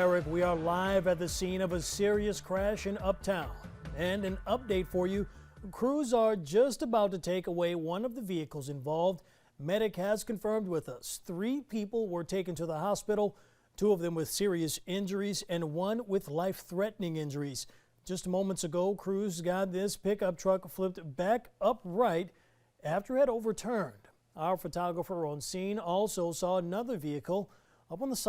Eric, we are live at the scene of a serious crash in Uptown. And an update for you, crews are just about to take away one of the vehicles involved. Medic has confirmed with us 3 people were taken to the hospital, 2 of them with serious injuries and 1 with life-threatening injuries. Just moments ago, crews got this pickup truck flipped back upright after it had overturned. Our photographer on scene also saw another vehicle up on the side.